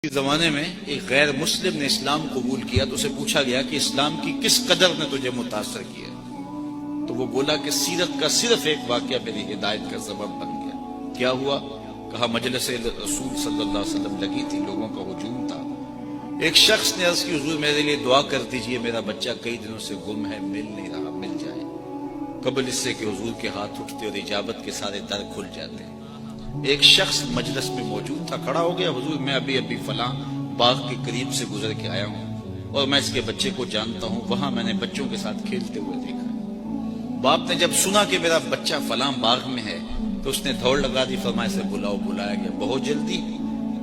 اس زمانے میں ایک غیر مسلم نے اسلام قبول کیا تو اسے پوچھا گیا کہ اسلام کی کس قدر نے تجھے متاثر کیا؟ تو وہ بولا کہ سیرت کا صرف ایک واقعہ میری ہدایت کا سبب بن گیا۔ کیا ہوا؟ کہا مجلس رسول صلی اللہ علیہ وسلم لگی تھی، لوگوں کا ہجوم تھا۔ ایک شخص نے عرض کی حضور میرے لیے دعا کر دیجئے، میرا بچہ کئی دنوں سے گم ہے، مل نہیں رہا، مل جائے۔ قبل اس سے کہ حضور کے ہاتھ اٹھتے اور اجابت کے سارے در کھل جاتے۔ ایک شخص مجلس میں موجود تھا، کھڑا ہو گیا، حضور میں ابھی فلاں باغ کے قریب سے گزر کے آیا ہوں اور میں اس کے بچے کو جانتا ہوں، وہاں میں نے بچوں کے ساتھ کھیلتے ہوئے دیکھا ہے۔ باپ نے جب سنا کہ میرا بچہ فلاں باغ میں ہے تو اس نے دوڑ لگا دی، فرمایا اسے بلاؤ۔ بلایا گیا، بہت جلدی۔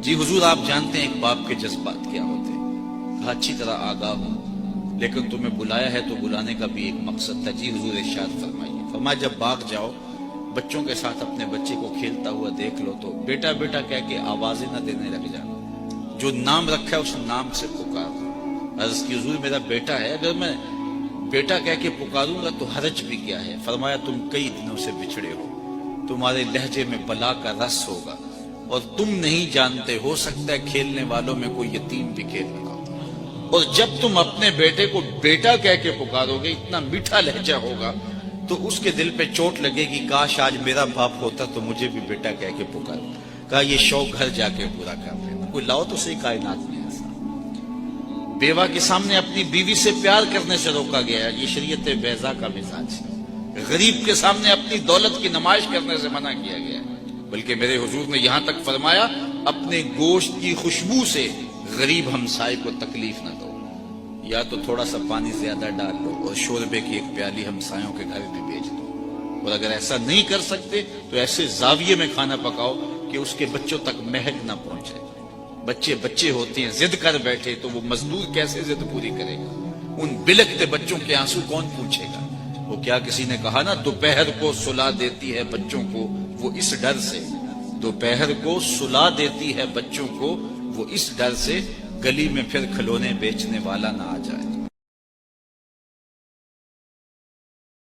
جی حضور آپ جانتے ہیں ایک باپ کے جذبات کیا ہوتے ہیں؟ کہا اچھی طرح آگاہ ہوں، لیکن تمہیں بلایا ہے تو بلانے کا بھی ایک مقصد تھا۔ جی حضور ارشاد فرمائیے۔ فرمایا جب باغ جاؤ بچوں کے ساتھ اپنے بچے کو کھیلتا ہوا دیکھ لو تو بیٹا بیٹا کہہ کے آوازیں نہ دینے لگ جانا، جو نام رکھا ہے اس نام سے پکار۔ عرض کی حضور میرا بیٹا ہے، اگر میں بیٹا کہہ کے پکاروں گا تو حرج بھی کیا ہے؟ فرمایا تم کئی دنوں سے بچھڑے ہو، تمہارے لہجے میں بلا کا رس ہوگا اور تم نہیں جانتے، ہو سکتا ہے کھیلنے والوں میں کوئی یتیم بھی کھیل رہا ہو، اور جب تم اپنے بیٹے کو بیٹا کہہ کے پکارو گے، اتنا میٹھا لہجہ ہوگا تو اس کے دل پہ چوٹ لگے گی، کاش آج میرا باپ ہوتا تو مجھے بھی بیٹا کہہ کے پکار۔ کہا یہ شوق گھر جا کے پورا کر لینا، کوئی لاؤ تو صحیح کائنات میں ایسا۔ بیوہ کے سامنے اپنی بیوی سے پیار کرنے سے روکا گیا، یہ شریعت بیضا کا مزاج ہے۔ غریب کے سامنے اپنی دولت کی نمائش کرنے سے منع کیا گیا، بلکہ میرے حضور نے یہاں تک فرمایا اپنے گوشت کی خوشبو سے غریب ہمسائے کو تکلیف نہ دو، یا تو تھوڑا سا پانی زیادہ ڈال لو اور شوربے کی ایک پیالی ہمسایوں کے گھر بھی بھیج دو، اور اگر ایسا نہیں کر سکتے تو ایسے زاویے میں کھانا پکاؤ کہ اس کے بچوں تک مہک نہ پہنچے۔ بچے ہوتے ہیں، ضد کر بیٹھے تو وہ مزدور کیسے ضد پوری کرے گا؟ ان بلکتے بچوں کے آنسو کون پوچھے گا؟ وہ کیا کسی نے کہا نا دوپہر کو سلا دیتی ہے بچوں کو وہ اس ڈر سے، دوپہر کو سلا دیتی ہے بچوں کو وہ اس ڈر سے، گلی میں پھر کھلونے بیچنے والا نہ آ جائے۔